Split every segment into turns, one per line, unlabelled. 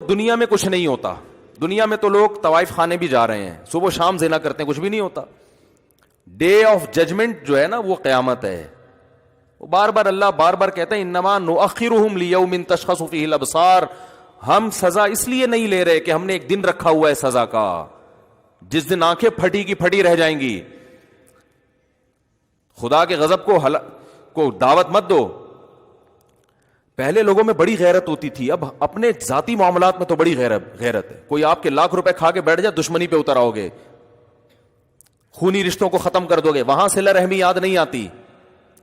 دنیا میں کچھ نہیں ہوتا. دنیا میں تو لوگ طوائف خانے بھی جا رہے ہیں, صبح شام زنا کرتے ہیں, کچھ بھی نہیں ہوتا. ڈے آف ججمنٹ جو ہے نا وہ قیامت ہے. بار بار اللہ بار بار کہتا ہے انما نؤخرهم لیوم تشخص فیہ الابصار. ہم سزا اس لیے نہیں لے رہے کہ ہم نے ایک دن رکھا ہوا ہے سزا کا, جس دن آنکھیں پھٹی کی پھٹی رہ جائیں گی. خدا کے غضب کو دعوت مت دو. پہلے لوگوں میں بڑی غیرت ہوتی تھی, اب اپنے ذاتی معاملات میں تو بڑی غیرت ہے. کوئی آپ کے لاکھ روپے کھا کے بیٹھ جائے, دشمنی پہ اتر آؤ گے, خونی رشتوں کو ختم کر دو گے. وہاں صلہ رحمی یاد نہیں آتی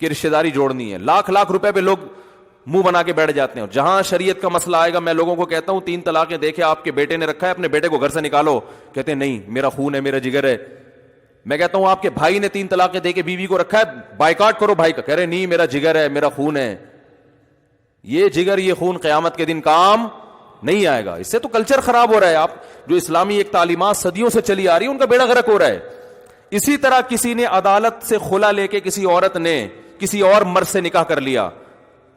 کہ رشتہ داری جوڑنی ہے. لاکھ روپے پہ لوگ منہ بنا کے بیٹھ جاتے ہیں. جہاں شریعت کا مسئلہ آئے گا, میں لوگوں کو کہتا ہوں 3 طلاقیں دیکھے آپ کے بیٹے نے رکھا ہے, اپنے بیٹے کو گھر سے نکالو. کہتے ہیں نہیں میرا خون ہے, میرا جگر ہے. میں کہتا ہوں آپ کے بھائی نے 3 طلاقیں دے کے بیوی کو رکھا ہے, بائیکاٹ کرو بھائی کا. کہہ رہے نہیں میرا جگر ہے, میرا خون ہے. یہ جگر یہ خون قیامت کے دن کام نہیں آئے گا. اس سے تو کلچر خراب ہو رہا ہے. آپ جو اسلامی ایک تعلیمات صدیوں سے چلی آ رہی ہے ان کا بیڑا غرق ہو رہا ہے. اسی طرح کسی نے عدالت سے خلا لے کے کسی عورت نے کسی اور مرد سے نکاح کر لیا,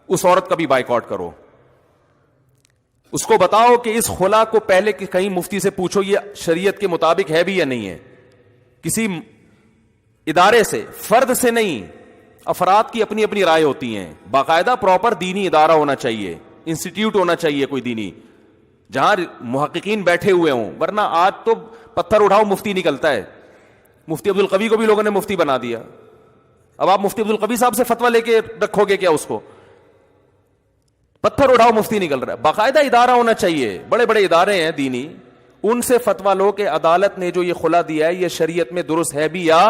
اس عورت کا بھی بائیکاٹ کرو. اس کو بتاؤ کہ اس خلا کو پہلے کہیں مفتی سے پوچھو یہ شریعت کے مطابق ہے بھی یا نہیں ہے. کسی ادارے سے, فرد سے نہیں. افراد کی اپنی اپنی رائے ہوتی ہیں. باقاعدہ پراپر دینی ادارہ ہونا چاہیے, انسٹیٹیوٹ ہونا چاہیے کوئی دینی, جہاں محققین بیٹھے ہوئے ہوں. ورنہ آج تو پتھر اٹھاؤ مفتی نکلتا ہے. مفتی عبدالقوی کو بھی لوگوں نے مفتی بنا دیا. اب آپ مفتی عبدالقوی صاحب سے فتویٰ لے کے رکھو گے کیا اس کو؟ پتھر اٹھاؤ مفتی نکل رہا ہے. باقاعدہ ادارہ ہونا چاہیے. بڑے بڑے ادارے ہیں دینی, ان سے فتویٰ لو کہ عدالت نے جو یہ خلا دیا ہے یہ شریعت میں درست ہے بھی یا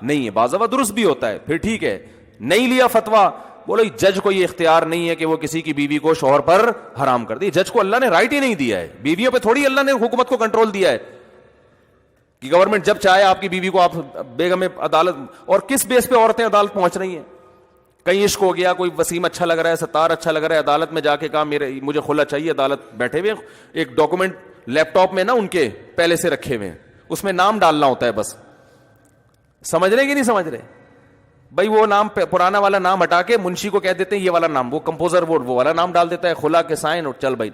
نہیں ہے. بعض دفعہ درست بھی ہوتا ہے, پھر ٹھیک ہے. نہیں لیا فتویٰ, بولو جج کو یہ اختیار نہیں ہے کہ وہ کسی کی بیوی کو شوہر پر حرام کر دی. جج کو اللہ نے رائٹ ہی نہیں دیا ہے. بیویوں پہ تھوڑی اللہ نے حکومت کو کنٹرول دیا ہے کہ گورنمنٹ جب چاہے آپ کی بیوی کو آپ بیگم عدالت. اور کس بیس پہ عورتیں عدالت پہنچ رہی ہیں؟ کہیں عشق ہو گیا, کوئی وسیم اچھا لگ رہا ہے, ستار اچھا لگ رہا ہے, عدالت میں جا کے کہا مجھے خلا چاہیے. عدالت بیٹھے ہوئے ایک ڈاکومنٹ لیپ ٹاپ میں نا ان کے پہلے سے رکھے ہوئے, اس میں نام ڈالنا ہوتا ہے بس. سمجھ رہے کہ نہیں سمجھ رہے بھائی؟ وہ نام پرانا والا نام ہٹا کے منشی کو کہہ دیتے ہیں یہ والا نام, وہ کمپوزر وہ والا نام ڈال دیتا ہے, خلا کے سائن, اور چل بھائی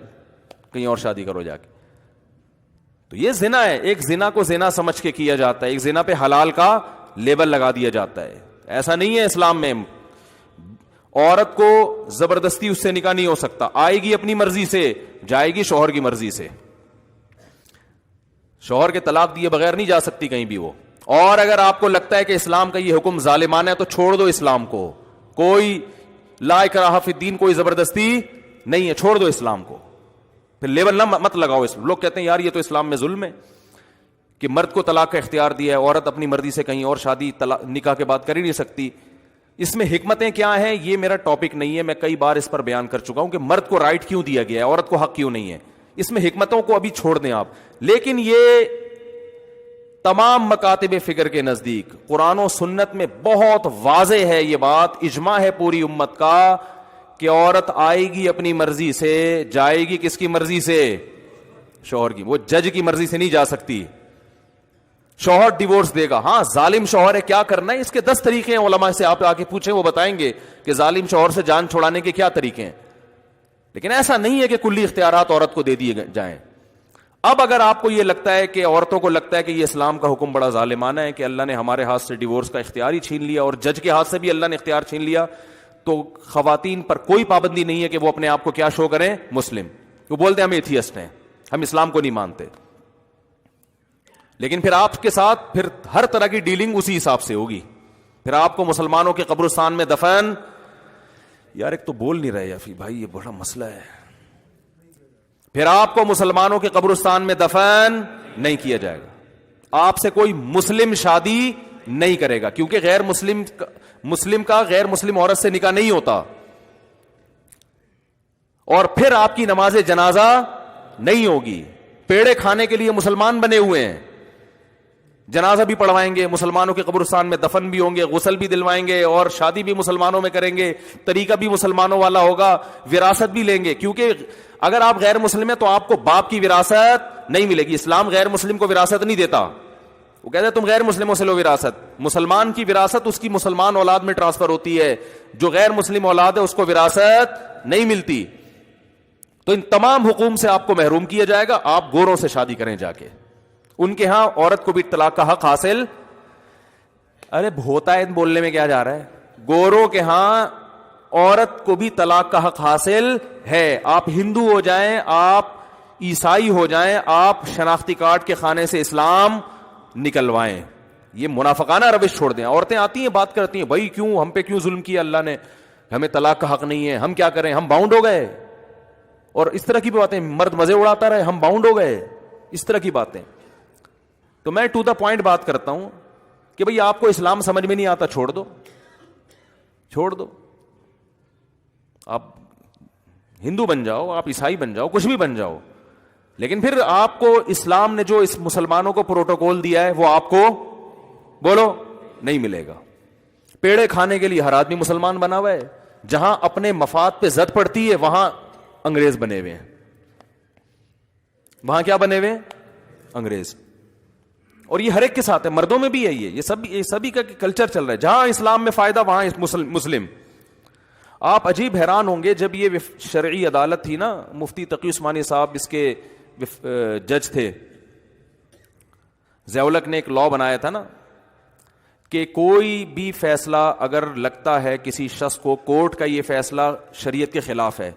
کہیں اور شادی کرو جا کے. تو یہ زنا ہے. ایک زنا کو زنا سمجھ کے کیا جاتا ہے, ایک زنا پہ حلال کا لیبل لگا دیا جاتا ہے. ایسا نہیں ہے اسلام میں. عورت کو زبردستی اس سے نکاح نہیں ہو سکتا. آئے گی اپنی مرضی سے, جائے گی شوہر کی مرضی سے. شوہر کے طلاق دیے بغیر نہیں جا سکتی کہیں بھی وہ. اور اگر آپ کو لگتا ہے کہ اسلام کا یہ حکم ظالمانہ ہے تو چھوڑ دو اسلام کو. کوئی لا اکراہ فی الدین, کوئی زبردستی نہیں ہے, چھوڑ دو اسلام کو. پھر لیبل نہ مت لگاؤ اس. لوگ کہتے ہیں یار یہ تو اسلام میں ظلم ہے کہ مرد کو طلاق کا اختیار دیا ہے, عورت اپنی مرضی سے کہیں اور شادی نکاح کے بعد کر ہی نہیں سکتی. اس میں حکمتیں کیا ہیں یہ میرا ٹاپک نہیں ہے, میں کئی بار اس پر بیان کر چکا ہوں کہ مرد کو رائٹ کیوں دیا گیا ہے, عورت کو حق کیوں نہیں ہے. اس میں حکمتوں کو ابھی چھوڑ دیں آپ. لیکن یہ تمام مکاتب فکر کے نزدیک قرآن و سنت میں بہت واضح ہے یہ بات, اجماع ہے پوری امت کا کہ عورت آئے گی اپنی مرضی سے, جائے گی کس کی مرضی سے؟ شوہر کی. وہ جج کی مرضی سے نہیں جا سکتی. شوہر ڈیورس دے گا. ہاں ظالم شوہر ہے, کیا کرنا ہے اس کے 10 طریقے ہیں. علماء سے آپ آ کے پوچھیں, وہ بتائیں گے کہ ظالم شوہر سے جان چھڑانے کے کیا طریقے ہیں. لیکن ایسا نہیں ہے کہ کلی اختیارات عورت کو دے دیے جائیں. اب اگر آپ کو یہ لگتا ہے کہ عورتوں کو لگتا ہے کہ یہ اسلام کا حکم بڑا ظالمانہ ہے کہ اللہ نے ہمارے ہاتھ سے ڈیورس کا اختیار ہی چھین لیا اور جج کے ہاتھ سے بھی اللہ نے اختیار چھین لیا, تو خواتین پر کوئی پابندی نہیں ہے کہ وہ اپنے آپ کو کیا شو کریں, مسلم. وہ بولتے ہیں ہم ایتھیسٹ ہیں, ہم اسلام کو نہیں مانتے. لیکن پھر آپ کے ساتھ پھر ہر طرح کی ڈیلنگ اسی حساب سے ہوگی. پھر آپ کو مسلمانوں کے قبرستان میں دفن, یار ایک تو بول نہیں رہے یافی بھائی, یہ بڑا مسئلہ ہے. پھر آپ کو مسلمانوں کے قبرستان میں دفن نہیں کیا جائے گا. آپ سے کوئی مسلم شادی نہیں کرے گا, کیونکہ غیر مسلم کا غیر مسلم عورت سے نکاح نہیں ہوتا. اور پھر آپ کی نماز جنازہ نہیں ہوگی. پیڑے کھانے کے لیے مسلمان بنے ہوئے ہیں, جنازہ بھی پڑھوائیں گے, مسلمانوں کے قبرستان میں دفن بھی ہوں گے, غسل بھی دلوائیں گے, اور شادی بھی مسلمانوں میں کریں گے, طریقہ بھی مسلمانوں والا ہوگا, وراثت بھی لیں گے. کیونکہ اگر آپ غیر مسلم ہیں تو آپ کو باپ کی وراثت نہیں ملے گی. اسلام غیر مسلم کو وراثت نہیں دیتا. وہ کہتے ہیں تم غیر مسلموں سے لو وراثت. مسلمان کی وراثت اس کی مسلمان اولاد میں ٹرانسفر ہوتی ہے, جو غیر مسلم اولاد ہے اس کو وراثت نہیں ملتی. تو ان تمام حقوق سے آپ کو محروم کیا جائے گا. آپ گوروں سے شادی کریں جا کے, ان کے ہاں عورت کو بھی طلاق کا حق حاصل. ارے ہوتا ہے بولنے میں کیا جا رہا ہے, گوروں کے ہاں عورت کو بھی طلاق کا حق حاصل ہے. آپ ہندو ہو جائیں, آپ عیسائی ہو جائیں, آپ شناختی کارڈ کے خانے سے اسلام نکلوائیں. یہ منافقانہ روش چھوڑ دیں. عورتیں آتی ہیں بات کرتی ہیں, بھائی کیوں ہم پہ کیوں ظلم کیا اللہ نے, ہمیں طلاق کا حق نہیں ہے, ہم کیا کریں, ہم باؤنڈ ہو گئے. اور اس طرح کی باتیں, مرد مزے اڑاتا رہے, ہم باؤنڈ ہو گئے, اس طرح کی باتیں. تو میں ٹو دا پوائنٹ بات کرتا ہوں کہ بھئی آپ کو اسلام سمجھ میں نہیں آتا, چھوڑ دو, چھوڑ دو. آپ ہندو بن جاؤ, آپ عیسائی بن جاؤ, کچھ بھی بن جاؤ, لیکن پھر آپ کو اسلام نے جو اس مسلمانوں کو پروٹوکول دیا ہے وہ آپ کو بولو نہیں ملے گا. پیڑے کھانے کے لیے ہر آدمی مسلمان بنا ہوا ہے, جہاں اپنے مفاد پہ زد پڑتی ہے وہاں انگریز بنے ہوئے ہیں. وہاں کیا بنے ہوئے ہیں, انگریز. اور یہ ہر ایک کے ساتھ ہے, مردوں میں بھی ہے, یہ سبھی کا کلچر چل رہا ہے. جہاں اسلام میں فائدہ وہاں مسلم. آپ عجیب حیران ہوں گے, جب یہ شرعی عدالت تھی نا, مفتی تقی عثمانی صاحب اس کے جج تھے, ضیاء-ال-حق نے ایک لا بنایا تھا نا کہ کوئی بھی فیصلہ اگر لگتا ہے کسی شخص کو کورٹ کا یہ فیصلہ شریعت کے خلاف ہے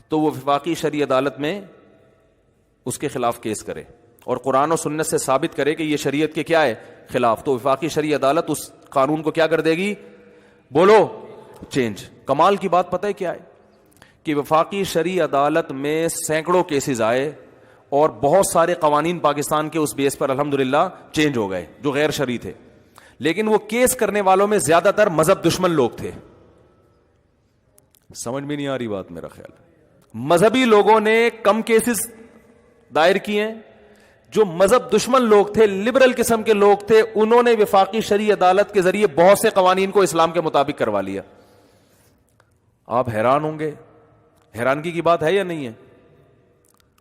تو وہ وفاقی شرعی عدالت میں اس کے خلاف کیس کرے اور قرآن و سنت سے ثابت کرے کہ یہ شریعت کے کیا ہے, خلاف. تو وفاقی شرعی عدالت اس قانون کو کیا کر دے گی, بولو چینج. کمال کی بات پتہ ہے کیا ہے کہ وفاقی شرعی عدالت میں سینکڑوں کیسز آئے اور بہت سارے قوانین پاکستان کے اس بیس پر الحمدللہ چینج ہو گئے جو غیر شرعی تھے. لیکن وہ کیس کرنے والوں میں زیادہ تر مذہب دشمن لوگ تھے. سمجھ میں نہیں آ رہی بات میرا خیال. مذہبی لوگوں نے کم کیسز دائر کیے ہیں, جو مذہب دشمن لوگ تھے, لبرل قسم کے لوگ تھے, انہوں نے وفاقی شرعی عدالت کے ذریعے بہت سے قوانین کو اسلام کے مطابق کروا لیا. آپ حیران ہوں گے, حیرانگی کی بات ہے یا نہیں ہے.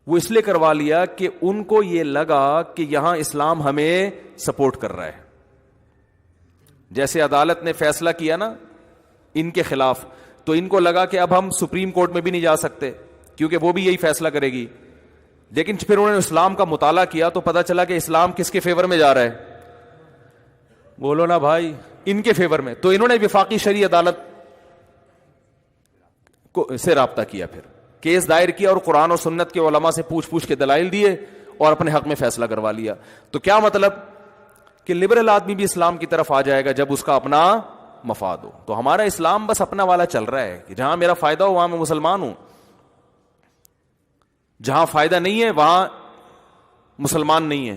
وہ اس لیے کروا لیا کہ ان کو یہ لگا کہ یہاں اسلام ہمیں سپورٹ کر رہا ہے. جیسے عدالت نے فیصلہ کیا نا ان کے خلاف, تو ان کو لگا کہ اب ہم سپریم کورٹ میں بھی نہیں جا سکتے کیونکہ وہ بھی یہی فیصلہ کرے گی. لیکن پھر انہوں نے اسلام کا مطالعہ کیا تو پتا چلا کہ اسلام کس کے فیور میں جا رہا ہے, بولو نا بھائی, ان کے فیور میں. تو انہوں نے وفاقی شرعی عدالت سے رابطہ کیا, پھر کیس دائر کیا اور قرآن و سنت کے علماء سے پوچھ کے دلائل دیے اور اپنے حق میں فیصلہ کروا لیا. تو کیا مطلب کہ لبرل آدمی بھی اسلام کی طرف آ جائے گا جب اس کا اپنا مفاد ہو. تو ہمارا اسلام بس اپنا والا چل رہا ہے کہ جہاں میرا فائدہ ہو وہاں میں مسلمان ہوں, جہاں فائدہ نہیں ہے وہاں مسلمان نہیں ہے.